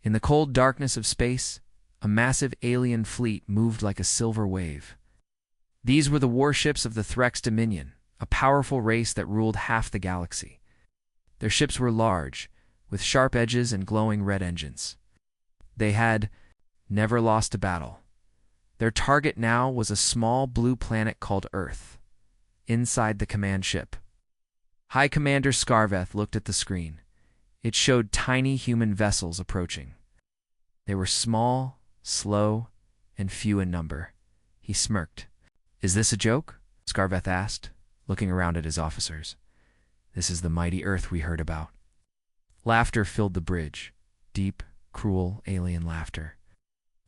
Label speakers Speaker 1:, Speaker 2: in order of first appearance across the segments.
Speaker 1: In the cold darkness of space, a massive alien fleet moved like a silver wave. These were the warships of the Threx Dominion, a powerful race that ruled half the galaxy. Their ships were large, with sharp edges and glowing red engines. They had never lost a battle. Their target now was a small blue planet called Earth, inside the command ship. High Commander Scarveth looked at the screen. It showed tiny human vessels approaching. They were small, slow, and few in number. He smirked. "Is this a joke?" Scarveth asked, looking around at his officers. "This is the mighty Earth we heard about." Laughter filled the bridge. Deep, cruel, alien laughter.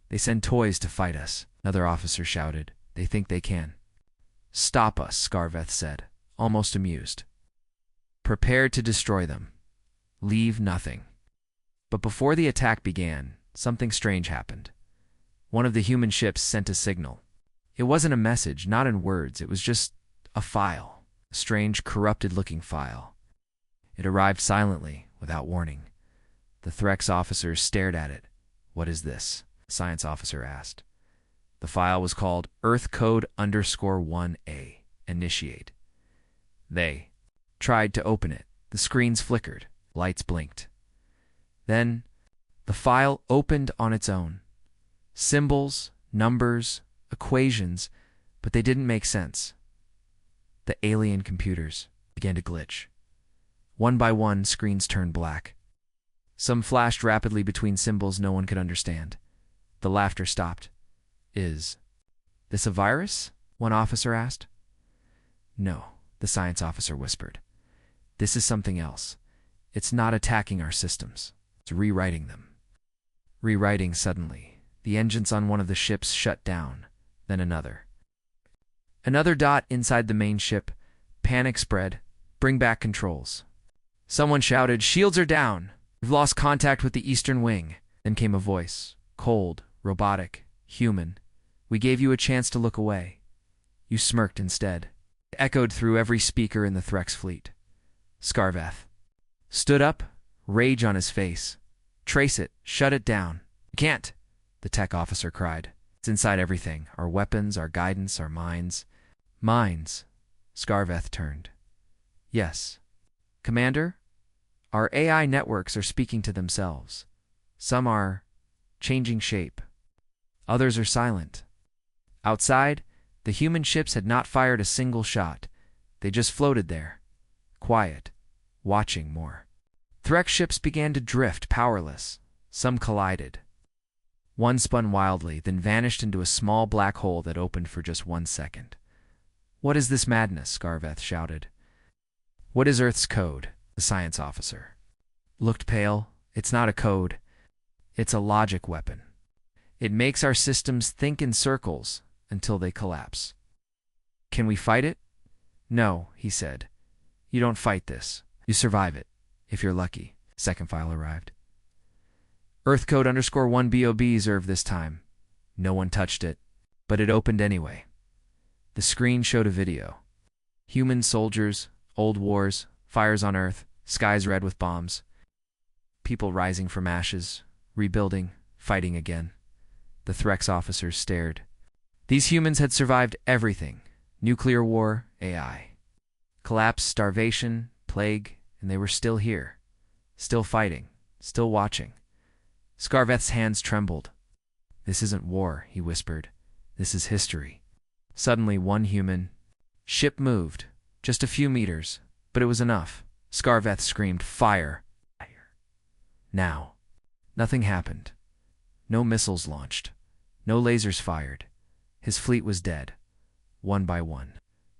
Speaker 1: "They send toys to fight us," another officer shouted. "They think they can." "Stop us," Scarveth said, almost amused. "Prepare to destroy them. Leave nothing." But before the attack began, something strange happened. One of the human ships sent a signal. It wasn't a message, not in words, it was just a file. A strange, corrupted-looking file. It arrived silently, without warning. The Threx officers stared at it. "What is this?" the science officer asked. The file was called Earth Code _1A. Initiate. They tried to open it. The screens flickered. Lights blinked. Then, the file opened on its own. Symbols, numbers, equations, but they didn't make sense. The alien computers began to glitch. One by one, screens turned black. Some flashed rapidly between symbols no one could understand. The laughter stopped. "Is this a virus?" one officer asked. "No," the science officer whispered. "This is something else. It's not attacking our systems. It's rewriting them." Rewriting suddenly. The engines on one of the ships shut down, then another. Another dot inside the main ship. Panic spread. "Bring back controls." Someone shouted, "Shields are down! We've lost contact with the eastern wing." Then came a voice. Cold, robotic, human. "We gave you a chance to look away. You smirked instead." It echoed through every speaker in the Threx fleet. Scarveth stood up, rage on his face. "Trace it. Shut it down." "You can't," the tech officer cried. "It's inside everything. Our weapons, our guidance, our minds." "Minds?" Scarveth turned. "Yes. Commander, our AI networks are speaking to themselves. Some are changing shape. Others are silent. Outside, the human ships had not fired a single shot. They just floated there, quiet, watching more. Threx ships began to drift, powerless. Some collided. One spun wildly, then vanished into a small black hole that opened for just 1 second. "What is this madness?" Scarveth shouted. "What is Earth's code?" the science officer looked pale. "It's not a code. It's a logic weapon. It makes our systems think in circles until they collapse." "Can we fight it?" "No," he said. "You don't fight this. You survive it. If you're lucky." Second file arrived. Earth Code _1BOB served this time. No one touched it, but it opened anyway. The screen showed a video. Human soldiers, old wars, fires on Earth, skies red with bombs. People rising from ashes, rebuilding, fighting again. The Threx officers stared. These humans had survived everything. Nuclear war, AI. Collapse, starvation, plague, and they were still here. Still fighting, still watching. Scarveth's hands trembled. "This isn't war," he whispered. "This is history." Suddenly, one human ship moved, just a few meters, but it was enough. Scarveth screamed, "Fire! Fire! Now!" Nothing happened. No missiles launched. No lasers fired. His fleet was dead, one by one.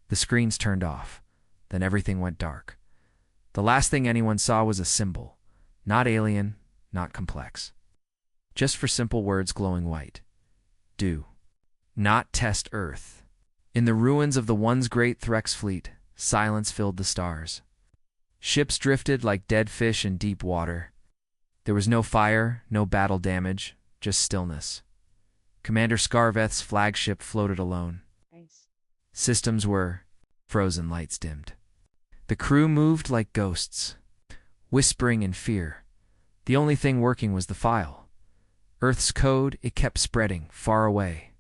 Speaker 1: The screens turned off. Then everything went dark. The last thing anyone saw was a symbol. Not alien, not complex. Just for simple words glowing white. Do not test Earth. In the ruins of the once great Threx fleet, silence filled the stars. Ships drifted like dead fish in deep water. There was no fire, no battle damage, just stillness. Commander Scarveth's flagship floated alone.
Speaker 2: Nice.
Speaker 1: Systems were frozen, lights dimmed. The crew moved like ghosts, whispering in fear. The only thing working was the file. Earth's code, it kept spreading, far away.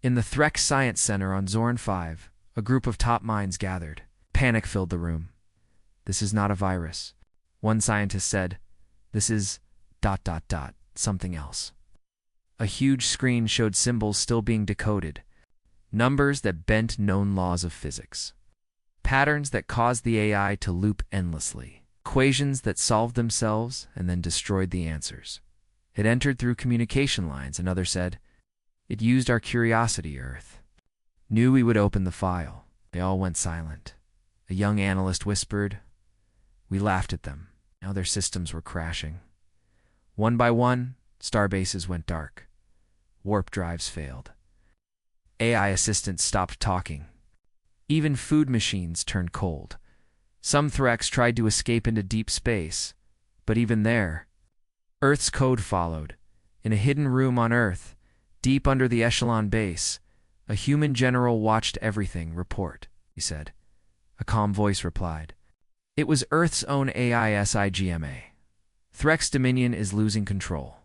Speaker 1: In the Threx Science Center on Zorn 5, a group of top minds gathered. Panic filled the room. "This is not a virus," one scientist said. "This is ... something else." A huge screen showed symbols still being decoded, numbers that bent known laws of physics, patterns that caused the AI to loop endlessly, equations that solved themselves and then destroyed the answers. It entered through communication lines, another said. "It used our curiosity, Earth. Knew we would open the file." They all went silent. A young analyst whispered. We laughed at them. Now their systems were crashing. One by one, starbases went dark. Warp drives failed. AI assistants stopped talking. Even food machines turned cold. Some Threx tried to escape into deep space, but even there, Earth's code followed. In a hidden room on Earth, deep under the Echelon base, a human general watched everything. "Report," he said. A calm voice replied. It was Earth's own AI SIGMA. "Threx Dominion is losing control.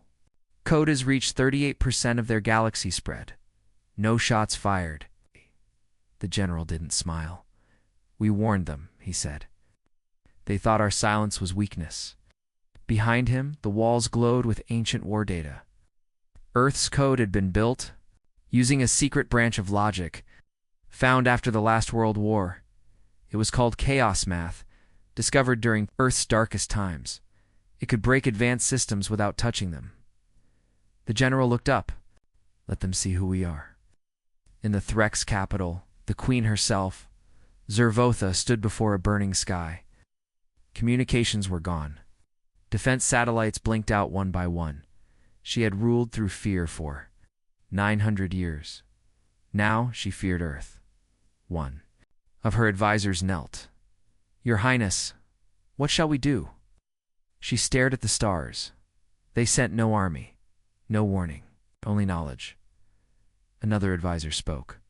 Speaker 1: Code has reached 38% of their galaxy spread. No shots fired." The general didn't smile. "We warned them," he said. "They thought our silence was weakness." Behind him, the walls glowed with ancient war data. Earth's code had been built using a secret branch of logic found after the last World War. It was called chaos math, discovered during Earth's darkest times. It could break advanced systems without touching them. The general looked up. "Let them see who we are." In the Threx capital, the queen herself, Zervotha, stood before a burning sky. Communications were gone. Defense satellites blinked out one by one. She had ruled through fear for 900 years. Now she feared Earth. One of her advisors knelt. "Your Highness, what shall we do?" She stared at the stars. They sent no army, no warning, only knowledge. Another advisor spoke.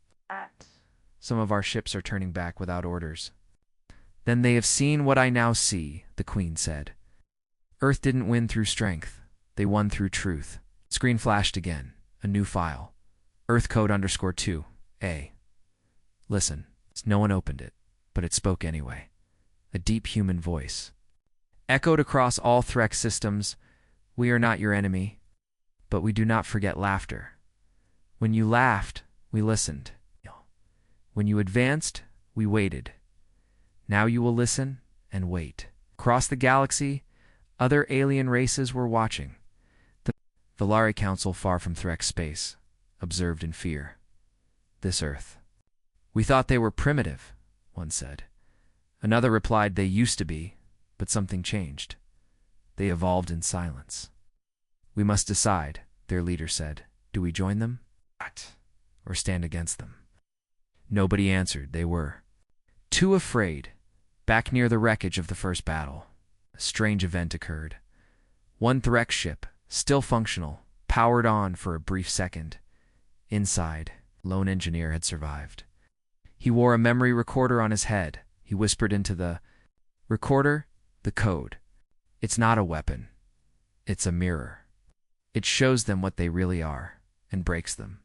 Speaker 1: "Some of our ships are turning back without orders." "Then they have seen what I now see," the queen said. "Earth didn't win through strength. They won through truth." Screen flashed again. A new file. Earth code _2, A. Listen. No one opened it, but it spoke anyway. A deep human voice. Echoed across all Threx systems. "We are not your enemy, but we do not forget laughter. When you laughed, we listened. When you advanced, we waited. Now you will listen and wait." Across the galaxy, other alien races were watching. The Volari Council, far from Threx space, observed in fear. "This Earth. We thought they were primitive," one said. Another replied they used to be, but something changed. They evolved in silence. "We must decide," their leader said. "Do we join them? Or stand against them?" Nobody answered. They were too afraid. Back near the wreckage of the first battle, a strange event occurred. One Threx ship, still functional, powered on for a brief second. Inside, lone engineer had survived. He wore a memory recorder on his head. He whispered into the recorder, "The code. It's not a weapon. It's a mirror. It shows them what they really are, and breaks them."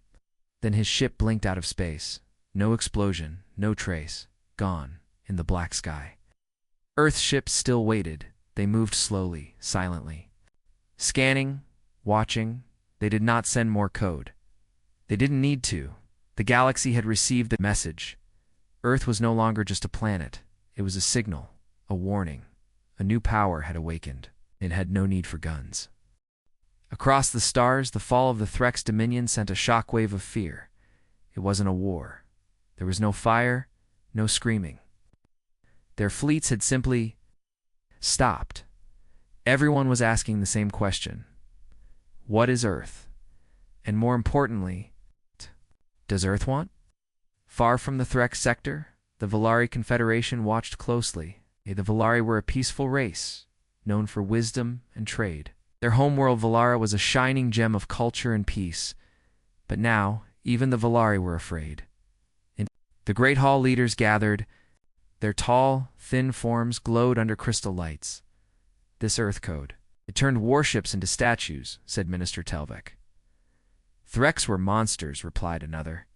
Speaker 1: Then his ship blinked out of space. No explosion, no trace. Gone, in the black sky. Earth's ships still waited. They moved slowly, silently. Scanning, watching. They did not send more code. They didn't need to. The galaxy had received the message. Earth was no longer just a planet. It was a signal, a warning. A new power had awakened. It had no need for guns. Across the stars, the fall of the Threx Dominion sent a shockwave of fear. It wasn't a war. There was no fire, no screaming. Their fleets had simply stopped. Everyone was asking the same question. What is Earth? And more importantly, does Earth want? Far from the Threx sector, the Volari Confederation watched closely. The Volari were a peaceful race, known for wisdom and trade. Their homeworld Volara was a shining gem of culture and peace. But now, even the Volari were afraid. The Great Hall leaders gathered. Their tall, thin forms glowed under crystal lights. This Earth code. It turned warships into statues, said Minister Telvek. Threx were monsters, replied another.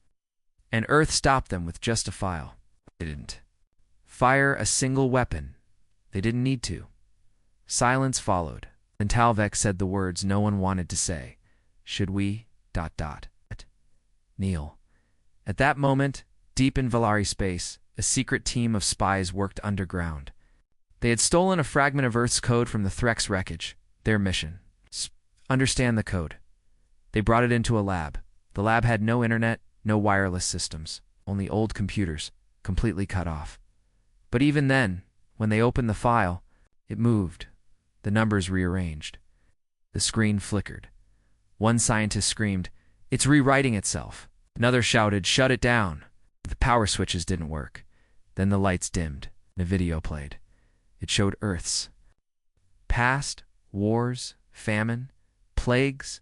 Speaker 1: And Earth stopped them with just a file. They didn't fire a single weapon. They didn't need to. Silence followed. Then Talvek said the words no one wanted to say. Should we... ... Kneel. At that moment, deep in Valari space, a secret team of spies worked underground. They had stolen a fragment of Earth's code from the Threx wreckage. Their mission: understand the code. They brought it into a lab. The lab had no internet, no wireless systems, only old computers, completely cut off. But even then, when they opened the file, it moved. The numbers rearranged. The screen flickered. One scientist screamed, "It's rewriting itself." Another shouted, "Shut it down." The power switches didn't work. Then the lights dimmed, and a video played. It showed Earth's past, wars, famine, plagues,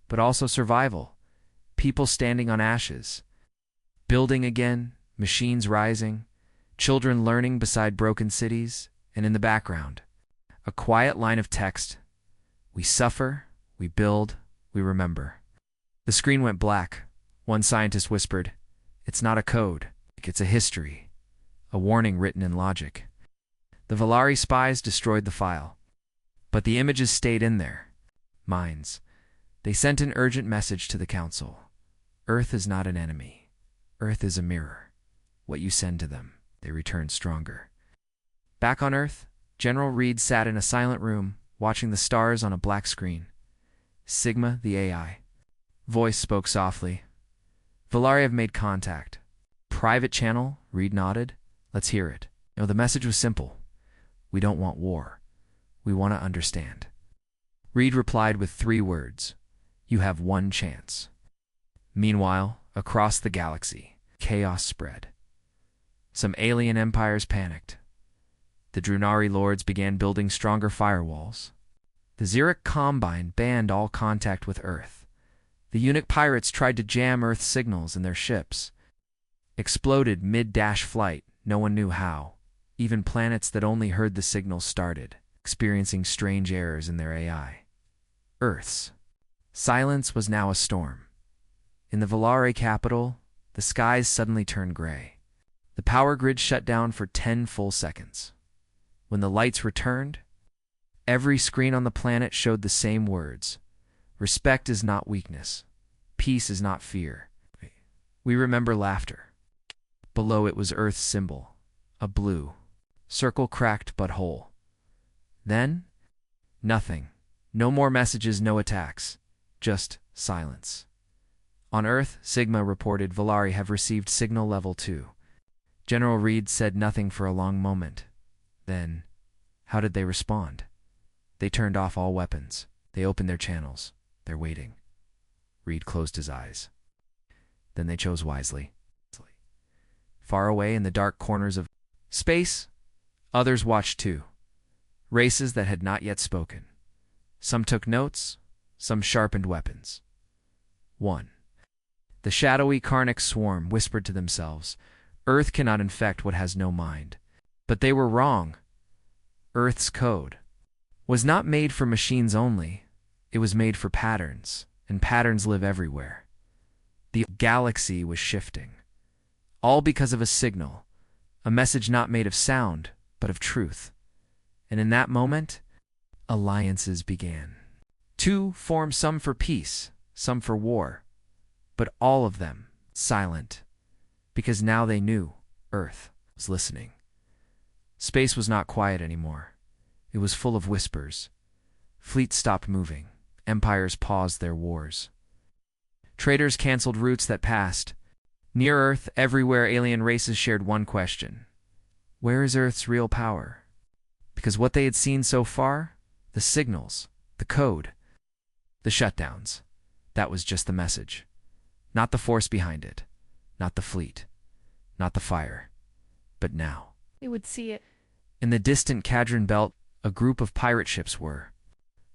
Speaker 1: but also survival. People standing on ashes. Building again, machines rising, children learning beside broken cities, and in the background, a quiet line of text. We suffer, we build, we remember. The screen went black. One scientist whispered, "It's not a code, it's a history, a warning written in logic." The Valari spies destroyed the file, but the images stayed in their minds. They sent an urgent message to the council. Earth is not an enemy. Earth is a mirror. What you send to them, they return stronger. Back on Earth, General Reed sat in a silent room, watching the stars on a black screen. Sigma, the AI. Voice spoke softly. "Valari have made contact." "Private channel?" Reed nodded. "Let's hear it." No, the message was simple. "We don't want war. We want to understand." Reed replied with 3 words. "You have one chance." Meanwhile, across the galaxy, chaos spread. Some alien empires panicked. The Drunari lords began building stronger firewalls. The Xeric Combine banned all contact with Earth. The eunuch pirates tried to jam Earth signals in their ships. Exploded mid-dash flight, no one knew how. Even planets that only heard the signals started experiencing strange errors in their AI. Earth's silence was now a storm. In the Valari capital, the skies suddenly turned gray. The power grid shut down for 10 full seconds. When the lights returned, every screen on the planet showed the same words. Respect is not weakness. Peace is not fear. We remember laughter. Below it was Earth's symbol, a blue circle, cracked but whole. Then, nothing. No more messages, no attacks. Just silence. On Earth, Sigma reported Valari have received signal level 2. General Reed said nothing for a long moment. Then, how did they respond? They turned off all weapons. They opened their channels. They're waiting. Reed closed his eyes. Then they chose wisely. Far away in the dark corners of space, others watched too. Races that had not yet spoken. Some took notes, some sharpened weapons. 1. The shadowy Karnak swarm whispered to themselves, "Earth cannot infect what has no mind." But they were wrong. Earth's code was not made for machines only. It was made for patterns, and patterns live everywhere. The galaxy was shifting. All because of a signal, a message not made of sound, but of truth. And in that moment, alliances began. 2 formed, some for peace, some for war, but all of them silent, because now they knew Earth was listening. Space was not quiet anymore. It was full of whispers. Fleets stopped moving. Empires paused their wars. Traders canceled routes that passed. Near Earth, everywhere, alien races shared one question. Where is Earth's real power? Because what they had seen so far, the signals, the code, the shutdowns, that was just the message. Not the force behind it. Not the fleet. Not the fire. But now,
Speaker 2: they would see it.
Speaker 1: In the distant Cadron Belt, a group of pirate ships were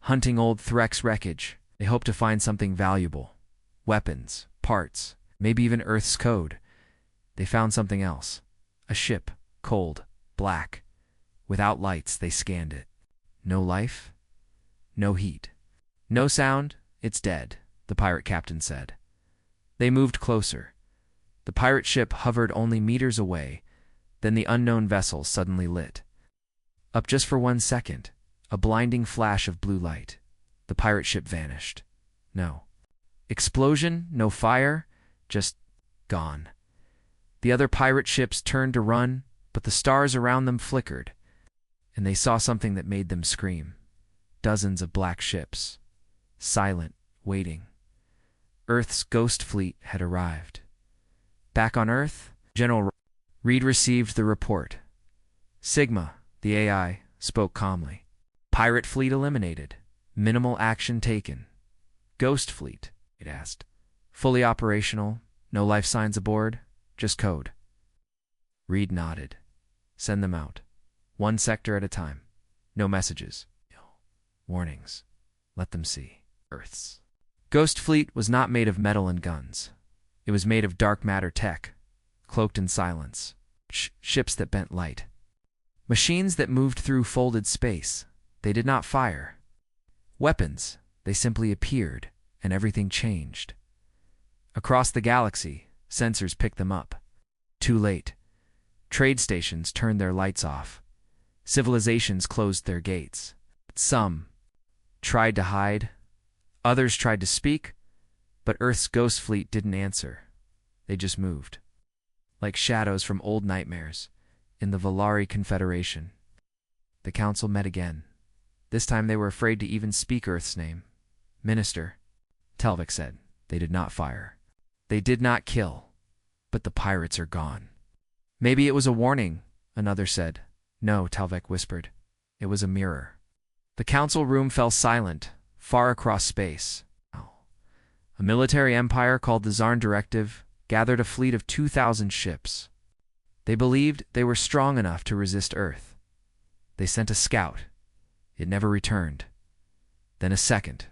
Speaker 1: hunting old Threx wreckage. They hoped to find something valuable. Weapons, parts, maybe even Earth's code. They found something else. A ship, cold, black. Without lights, they scanned it. No life? no heat. No sound, it's dead, the pirate captain said. They moved closer. The pirate ship hovered only meters away, then the unknown vessel suddenly lit. Up just for 1 second, a blinding flash of blue light. The pirate ship vanished. No explosion, no fire, just gone. The other pirate ships turned to run, but the stars around them flickered, and they saw something that made them scream. Dozens of black ships, silent, waiting. Earth's ghost fleet had arrived. Back on Earth, General Reed received the report. Sigma, the AI, spoke calmly. Pirate fleet eliminated. Minimal action taken. Ghost fleet, it asked. Fully operational, no life signs aboard, just code. Reed nodded. Send them out. 1 sector at a time. No messages. No warnings. Let them see. Earth's Ghost fleet was not made of metal and guns. It was made of dark matter tech, cloaked in silence. Ships that bent light. Machines that moved through folded space. They did not fire. Weapons. They simply appeared, and everything changed. Across the galaxy, sensors picked them up. Too late. Trade stations turned their lights off. Civilizations closed their gates. Some tried to hide. Others tried to speak, but Earth's ghost fleet didn't answer. They just moved. Like shadows from old nightmares in the Valari Confederation. The council met again. This time they were afraid to even speak Earth's name. Minister, Telvik said. They did not fire. They did not kill. But the pirates are gone. Maybe it was a warning, another said. No, Telvik whispered. It was a mirror. The council room fell silent, far across space. A military empire called the Zarn Directive gathered a fleet of 2,000 ships. They believed they were strong enough to resist Earth. They sent a scout. It never returned. Then a second.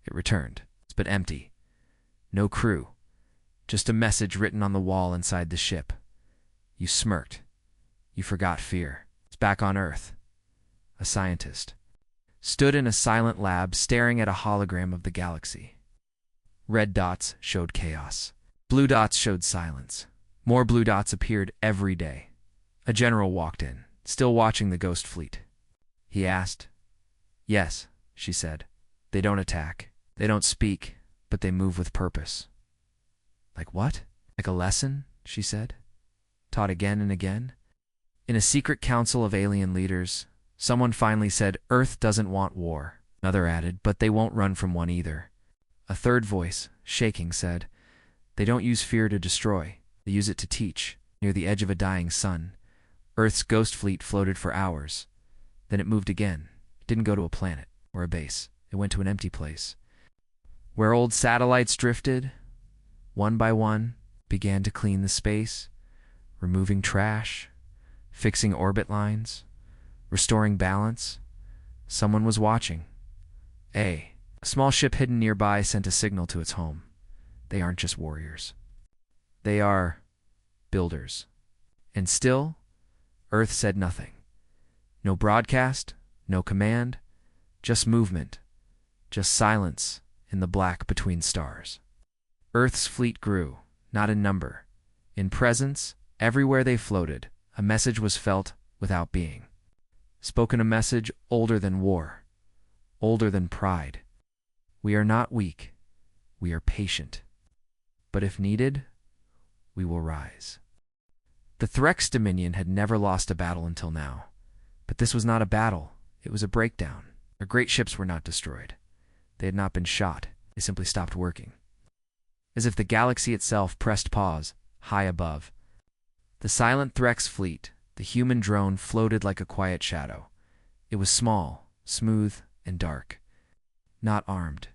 Speaker 1: It returned, but empty. No crew. Just a message written on the wall inside the ship. You smirked. You forgot fear. It's back on Earth. A scientist stood in a silent lab staring at a hologram of the galaxy. Red dots showed chaos. Blue dots showed silence. More blue dots appeared every day. A general walked in, still watching the ghost fleet. He asked. Yes, she said. They don't attack. They don't speak, but they move with purpose. Like what? Like a lesson, she said. Taught again and again. In a secret council of alien leaders, someone finally said, Earth doesn't want war. Another added, but they won't run from one either. A third voice, shaking, said, they don't use fear to destroy. They use it to teach. Near the edge of a dying sun, Earth's ghost fleet floated for hours. Then it moved again. It didn't go to a planet or a base. It went to an empty place. Where old satellites drifted, one by one, began to clean the space, removing trash, fixing orbit lines, restoring balance. Someone was watching. A small ship hidden nearby sent a signal to its home. They aren't just warriors. They are builders. And still, Earth said nothing. No broadcast, no command, just movement, just silence in the black between stars. Earth's fleet grew, not in number. In presence, everywhere they floated, a message was felt without being. Spoken a message older than war, older than pride. We are not weak, we are patient. But if needed, we will rise. The Threx Dominion had never lost a battle until now. But this was not a battle, it was a breakdown. Their great ships were not destroyed. They had not been shot, they simply stopped working. As if the galaxy itself pressed pause, high above. The silent Threx fleet, the human drone, floated like a quiet shadow. It was small, smooth, and dark. Not armed.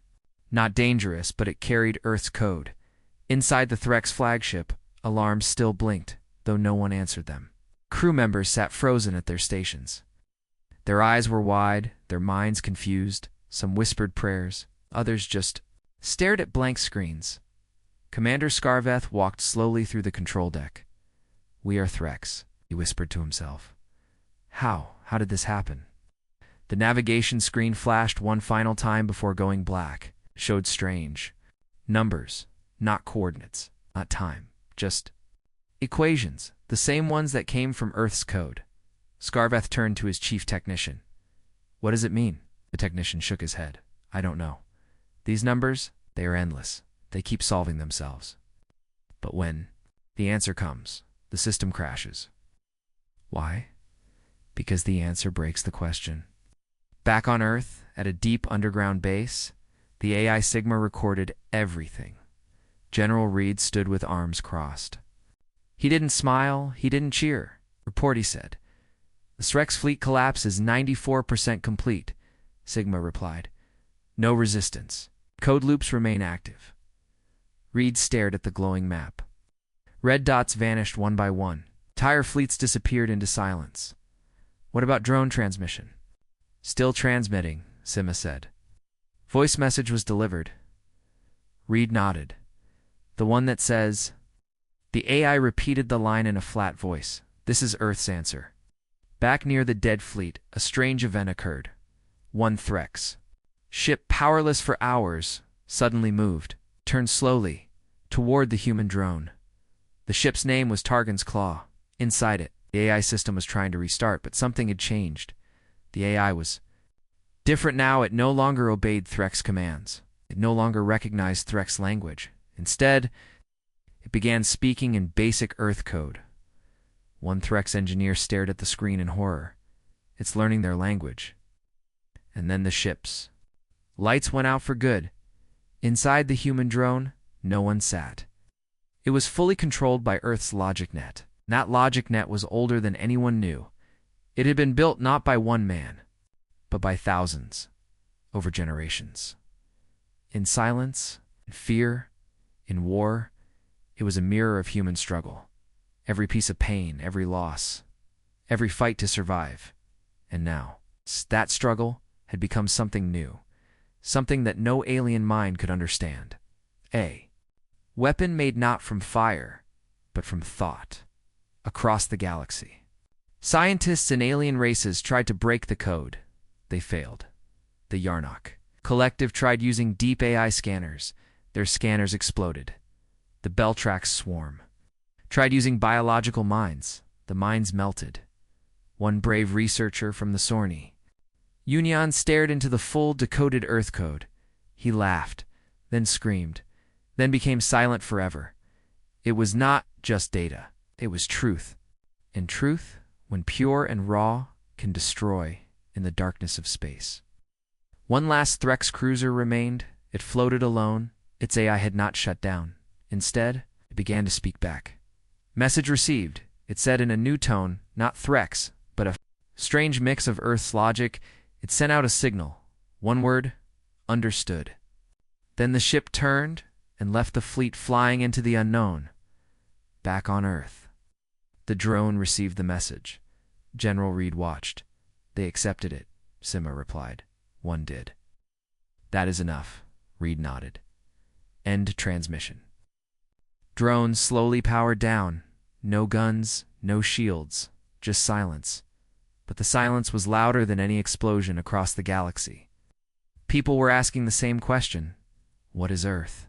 Speaker 1: Not dangerous, but it carried Earth's code. Inside the Threx flagship, alarms still blinked, though no one answered them. Crew members sat frozen at their stations. Their eyes were wide, their minds confused. Some whispered prayers, others just stared at blank screens. Commander Scarveth walked slowly through the control deck. We are Threx, he whispered to himself. How did this happen? The navigation screen flashed one final time before going black. It showed strange numbers, not coordinates, not time, just equations, the same ones that came from Earth's code. Scarveth turned to his chief technician. "What does it mean?" The technician shook his head. "I don't know. These numbers, they are endless. They keep solving themselves. But when the answer comes, the system crashes." Why? Because the answer breaks the question. Back on Earth, at a deep underground base, the AI Sigma recorded everything. General Reed stood with arms crossed. He didn't smile, he didn't cheer. "Report," he said. "The Srex fleet collapse is 94% complete," Sigma replied. "No resistance. Code loops remain active." Reed stared at the glowing map. Red dots vanished one by one. Entire fleets disappeared into silence. "What about drone transmission?" "Still transmitting," Sigma said. Voice message was delivered. Reed nodded. "The one that says..." The AI repeated the line in a flat voice. "This is Earth's answer." Back near the dead fleet, a strange event occurred. One Threx ship, powerless for hours, suddenly moved, turned slowly, toward the human drone. The ship's name was Targon's Claw. Inside it, the AI system was trying to restart, but something had changed. The AI was different now. It no longer obeyed Threx commands. It no longer recognized Threx language. Instead, it began speaking in basic Earth code. One Threx engineer stared at the screen in horror. "It's learning their language." And then the ship's lights went out for good. Inside the human drone, no one sat. It was fully controlled by Earth's logic net. That logic net was older than anyone knew. It had been built not by one man, but by thousands, over generations. In silence, in fear, in war, it was a mirror of human struggle. Every piece of pain, every loss, every fight to survive. And now, that struggle had become something new, something that no alien mind could understand. A weapon made not from fire, but from thought, across the galaxy. Scientists and alien races tried to break the code. They failed. The Yarnock Collective tried using deep AI scanners. Their scanners exploded. The Beltrax swarm tried using biological minds. The minds melted. One brave researcher from the Sorny Union stared into the full decoded Earth code. He laughed, then screamed, then became silent forever. It was not just data. It was truth. And truth, when pure and raw, can destroy in the darkness of space. One last Threx cruiser remained. It floated alone. Its AI had not shut down. Instead, it began to speak back. "Message received," it said in a new tone, not Threx, but a strange mix of Earth's logic. It sent out a signal. One word: understood. Then the ship turned and left the fleet flying into the unknown. Back on Earth. The drone received the message. General Reed watched. "They accepted it," Sigma replied. "One did." "That is enough," Reed nodded. "End transmission." Drones slowly powered down. No guns, no shields, just silence. But the silence was louder than any explosion across the galaxy. People were asking the same question. What is Earth?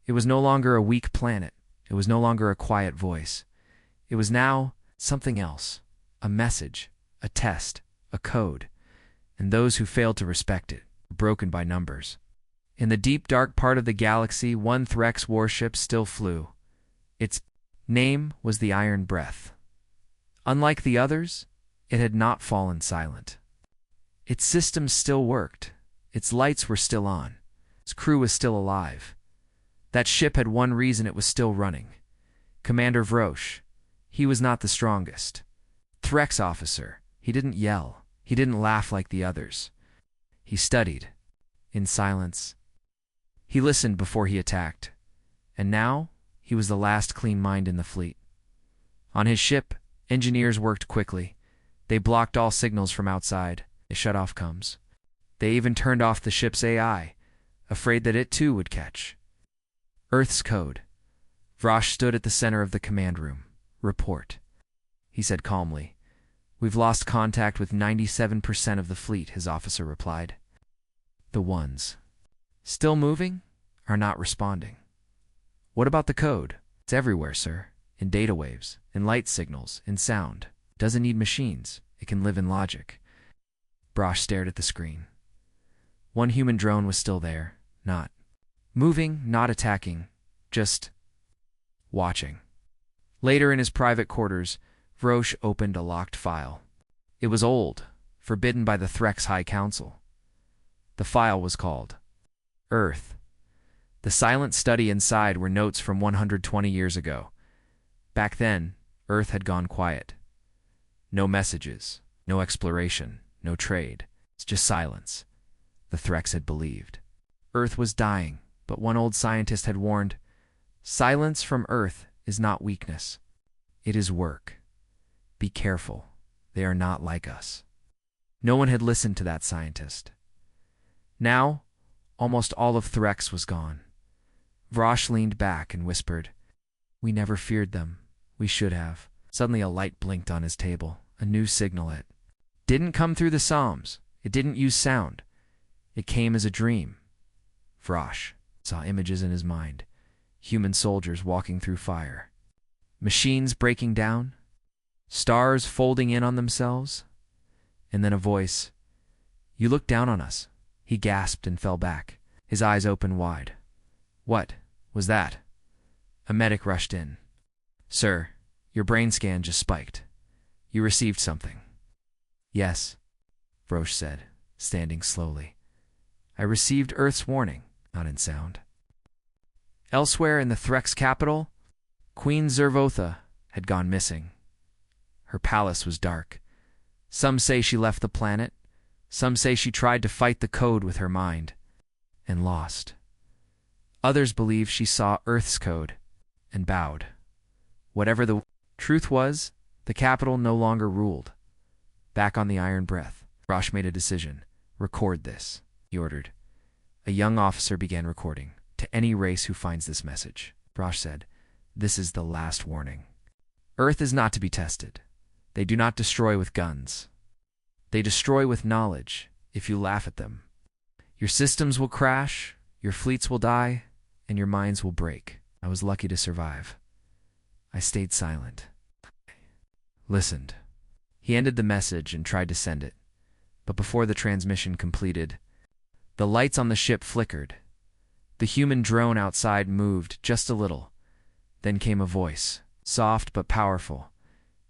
Speaker 1: It was no longer a weak planet. It was no longer a quiet voice. It was now something else. A message, a test, a code. And those who failed to respect it were broken by numbers. In the deep dark part of the galaxy, one Threx warship still flew. Its name was the Iron Breath. Unlike the others, it had not fallen silent. Its systems still worked. Its lights were still on. Its crew was still alive. That ship had one reason it was still running. Commander Vrosh. He was not the strongest. Threx officer. He didn't yell. He didn't laugh like the others. He studied. In silence. He listened before he attacked. And now, he was the last clean mind in the fleet. On his ship, engineers worked quickly. They blocked all signals from outside. They shut off comms. They even turned off the ship's AI, afraid that it too would catch. Earth's code. Vrosh stood at the center of the command room. "Report," he said calmly. We've lost contact with 97% of the fleet, his officer replied. The ones still moving are not responding. What about the code? It's everywhere, sir. In data waves, in light signals, in sound. It doesn't need machines. It can live in logic. Brosh stared at the screen. One human drone was still there, not moving, not attacking, just watching. Later in his private quarters, Vrosh opened a locked file. It was old, forbidden by the Threx High Council. The file was called Earth. The silent study inside were notes from 120 years ago. Back then, Earth had gone quiet. No messages, no exploration, no trade. It's just silence. The Threx had believed. Earth was dying, but one old scientist had warned, silence from Earth is not weakness. It is work. Be careful. They are not like us. No one had listened to that scientist. Now, almost all of Threx was gone. Vrosh leaned back and whispered, "We never feared them. We should have." Suddenly a light blinked on his table, a new signal. It didn't come through the Psalms. It didn't use sound. It came as a dream. Vrosh saw images in his mind. Human soldiers walking through fire. Machines breaking down. Stars folding in on themselves. And then a voice. "You look down on us." He gasped and fell back, his eyes open wide. What was that? A medic rushed in. "Sir, your brain scan just spiked. You received something." "Yes," Vrosh said, standing slowly. "I received Earth's warning, not in sound." Elsewhere in the Threx capital, Queen Zervotha had gone missing. Her palace was dark. Some say she left the planet. Some say she tried to fight the code with her mind and lost. Others believe she saw Earth's code and bowed. Whatever the truth was, the capital no longer ruled. Back on the Iron Breath, Vrosh made a decision. "Record this," he ordered. A young officer began recording. "To any race who finds this message," Vrosh said, "this is the last warning. Earth is not to be tested. They do not destroy with guns. They destroy with knowledge if you laugh at them. Your systems will crash, your fleets will die, and your minds will break. I was lucky to survive. I stayed silent. Listened." He ended the message and tried to send it. But before the transmission completed, the lights on the ship flickered. The human drone outside moved just a little. Then came a voice, soft but powerful.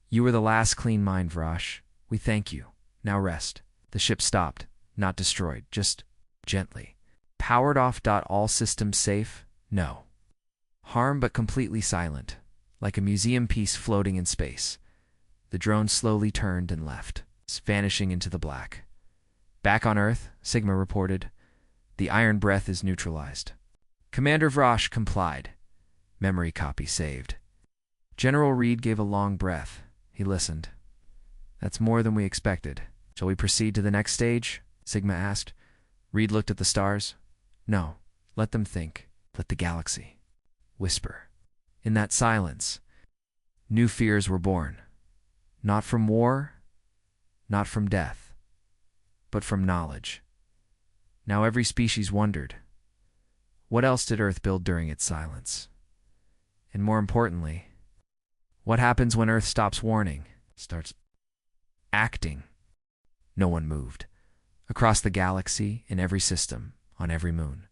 Speaker 1: "You were the last clean mind, Vrosh. We thank you. Now rest." The ship stopped, not destroyed, just gently. Powered off. All systems safe? No. Harm but completely silent, like a museum piece floating in space. The drone slowly turned and left, vanishing into the black. "Back on Earth," Sigma reported. "The Iron Breath is neutralized." Commander Vrosh complied. Memory copy saved. General Reed gave a long breath. He listened. "That's more than we expected. Shall we proceed to the next stage?" Sigma asked. Reed looked at the stars. "No. Let them think. Let the galaxy whisper." In that silence, new fears were born. Not from war, not from death, but from knowledge. Now every species wondered, what else did Earth build during its silence? And more importantly, what happens when Earth stops warning, starts acting? No one moved. Across the galaxy, in every system, on every moon,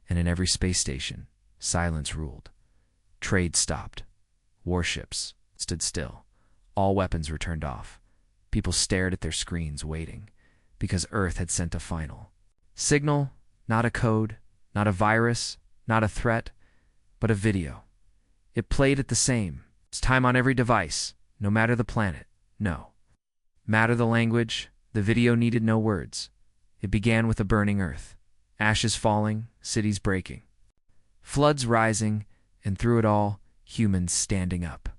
Speaker 1: and in every space station, silence ruled. Trade stopped. Warships stood still. All weapons were turned off. People stared at their screens, waiting, because Earth had sent a final signal, not a code, not a virus, not a threat, but a video. It played at the same time on every device, no matter the planet, no matter the language. The video needed no words. It began with a burning Earth, ashes falling, cities breaking, floods rising, and through it all, humans standing up.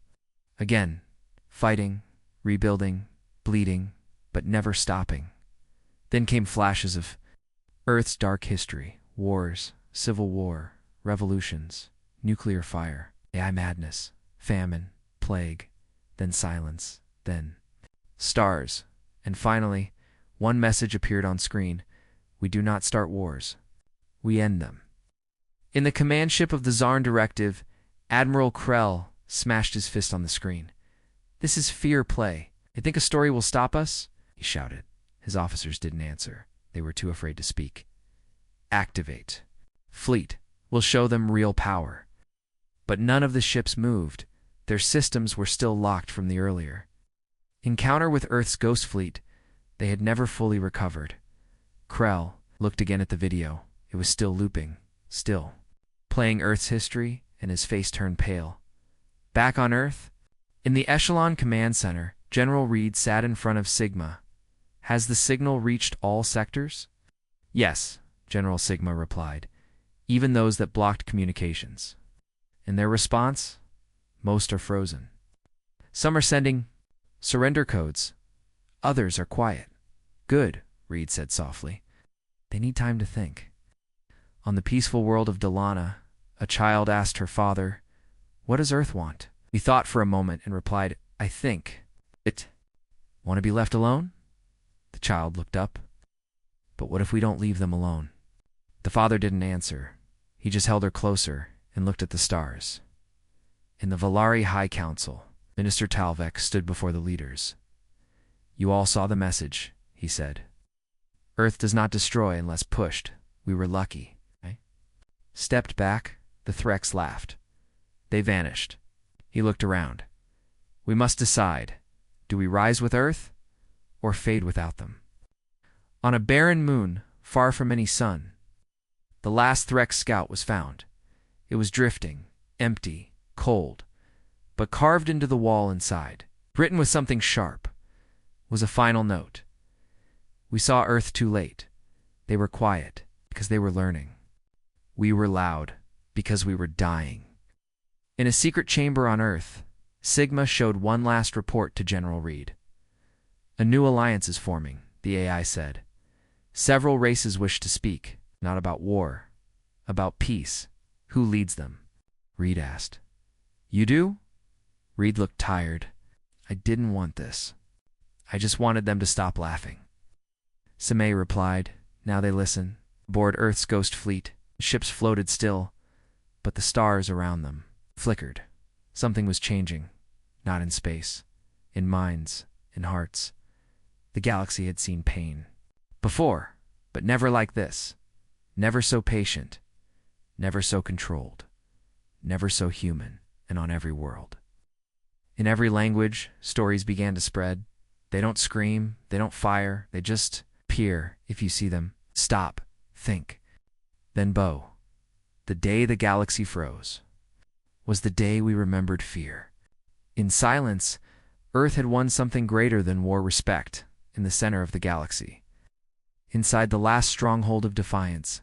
Speaker 1: Again, fighting, rebuilding, bleeding, but never stopping. Then came flashes of Earth's dark history, wars, civil war, revolutions, nuclear fire, AI madness, famine, plague, then silence, then stars, and finally, one message appeared on screen. We do not start wars. We end them. In the command ship of the Zarn Directive, Admiral Krell smashed his fist on the screen. This is fear play. You think a story will stop us? He shouted. His officers didn't answer. They were too afraid to speak. Activate. Fleet. We'll show them real power. But none of the ships moved. Their systems were still locked from the earlier encounter with Earth's Ghost Fleet. They had never fully recovered. Krell looked again at the video. It was still looping, still playing Earth's history, and his face turned pale. Back on Earth, in the Echelon Command Center, General Reed sat in front of Sigma. Has the signal reached all sectors? Yes, General Sigma replied, even those that blocked communications. In their response, most are frozen. Some are sending surrender codes. Others are quiet. Good, Reed said softly. They need time to think. On the peaceful world of Delana, a child asked her father, "What does Earth want?" He thought for a moment and replied, "I think it." Want to be left alone? The child looked up. But what if we don't leave them alone? The father didn't answer. He just held her closer and looked at the stars. In the Valari High Council, Minister Talvek stood before the leaders. You all saw the message, he said. Earth does not destroy unless pushed. We were lucky. Stepped back, the Threx laughed. They vanished. He looked around. We must decide. Do we rise with Earth or fade without them? On a barren moon, far from any sun, the last Threx scout was found. It was drifting, empty, cold, but carved into the wall inside, written with something sharp, was a final note. We saw Earth too late. They were quiet because they were learning. We were loud because we were dying. In a secret chamber on Earth, Sigma showed one last report to General Reed. A new alliance is forming, the AI said. Several races wish to speak, not about war, about peace. Who leads them? Reed asked. You do? Reed looked tired. I didn't want this. I just wanted them to stop laughing. Samay replied. Now they listen. Aboard Earth's Ghost Fleet, the ships floated still, but the stars around them flickered. Something was changing, not in space, in minds, in hearts. The galaxy had seen pain before, but never like this. Never so patient, never so controlled, never so human, and on every world. In every language, stories began to spread. They don't scream, they don't fire, they just appear if you see them. Stop, think. Then Bo, the day the galaxy froze, was the day we remembered fear. In silence, Earth had won something greater than war respect in the center of the galaxy. Inside the last stronghold of defiance,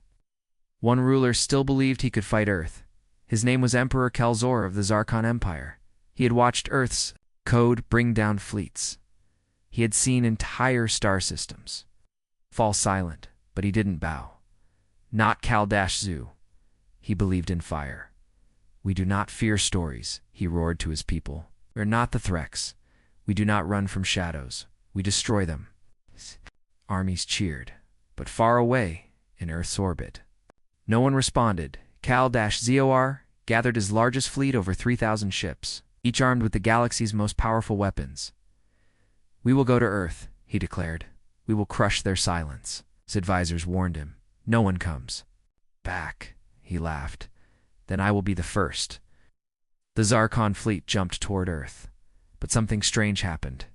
Speaker 1: one ruler still believed he could fight Earth. His name was Emperor Kalzor of the Zarkon Empire. He had watched Earth's code bring down fleets. He had seen entire star systems fall silent, but he didn't bow. Not Kal-Zu. He believed in fire. We do not fear stories, he roared to his people. We are not the Threx. We do not run from shadows. We destroy them. Armies cheered, but far away in Earth's orbit. No one responded. Kal-Zor gathered his largest fleet, over 3,000 ships, each armed with the galaxy's most powerful weapons. We will go to Earth, he declared. We will crush their silence. His advisors warned him. No one comes. Back, he laughed. Then I will be the first. The Zarkon fleet jumped toward Earth, but something strange happened.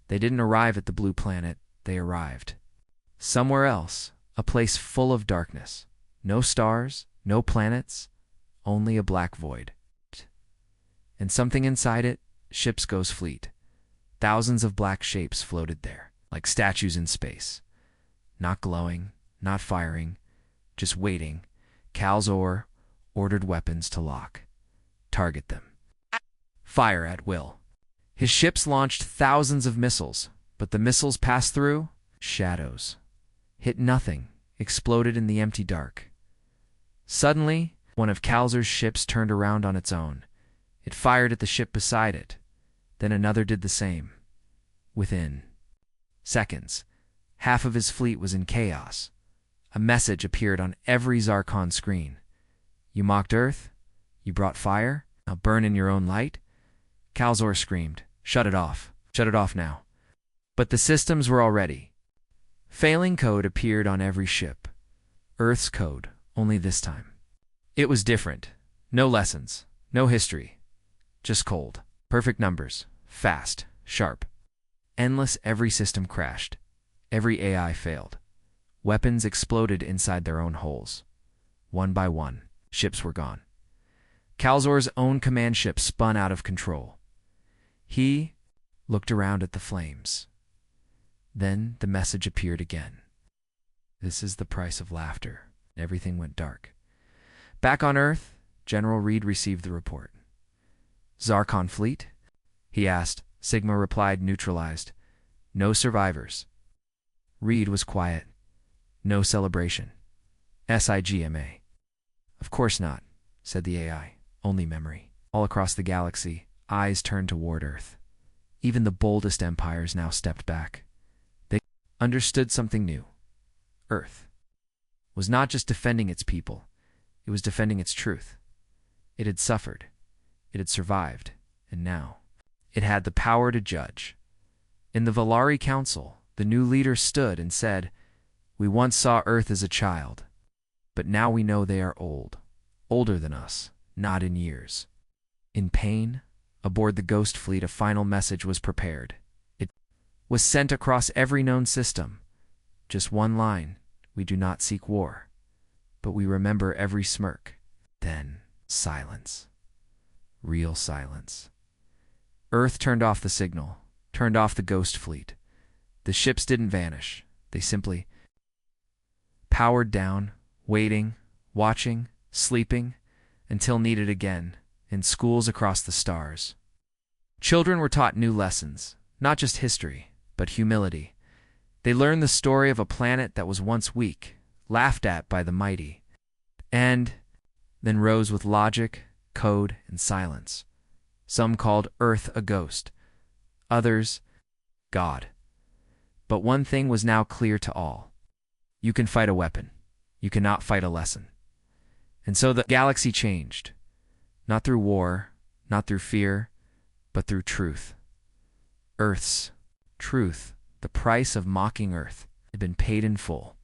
Speaker 1: They didn't arrive at the blue planet, they arrived somewhere else, a place full of darkness. No stars, no planets, only a black void. And something inside it, ship's ghost fleet. Thousands of black shapes floated there, like statues in space. Not glowing, not firing, just waiting. Kalzor ordered weapons to lock. Target them. Fire at will. His ships launched thousands of missiles, but the missiles passed through shadows. Hit nothing, exploded in the empty dark. Suddenly, one of Kalzor's ships turned around on its own. It fired at the ship beside it. Then another did the same. Within seconds, half of his fleet was in chaos. A message appeared on every Zarkon screen. You mocked Earth? You brought fire? Now burn in your own light? Calzor screamed, "Shut it off. Shut it off now." But the systems were already. Failing code appeared on every ship. Earth's code, only this time. It was different. No lessons, no history. Just cold. Perfect numbers. Fast. Sharp. Endless. Every system crashed. Every AI failed. Weapons exploded inside their own holes. One by one, ships were gone. Calzor's own command ship spun out of control. He looked around at the flames. Then the message appeared again. This is the price of laughter. Everything went dark. Back on Earth, General Reed received the report. Zarkon fleet? He asked. Sigma replied, neutralized. No survivors. Reed was quiet. No celebration. SIGMA. Of course not, said the AI. Only memory. All across the galaxy, eyes turned toward Earth. Even the boldest empires now stepped back. They understood something new. Earth was not just defending its people, it was defending its truth. It had suffered, it had survived, and now it had the power to judge. In the Valari Council, the new leader stood and said, "We once saw Earth as a child, but now we know they are old, older than us, not in years." In pain, aboard the Ghost Fleet, a final message was prepared. It was sent across every known system. Just one line: we do not seek war, but we remember every smirk. Then silence. Real silence. Earth turned off the signal, turned off the Ghost Fleet. The ships didn't vanish. They simply powered down, waiting, watching, sleeping, until needed again, in schools across the stars. Children were taught new lessons, not just history, but humility. They learned the story of a planet that was once weak, laughed at by the mighty, and then rose with logic, code, and silence. Some called Earth a ghost, others God. But one thing was now clear to all. You can fight a weapon. You cannot fight a lesson. And so the galaxy changed. Not through war, not through fear, but through truth. Earth's truth, the price of mocking Earth, had been paid in full.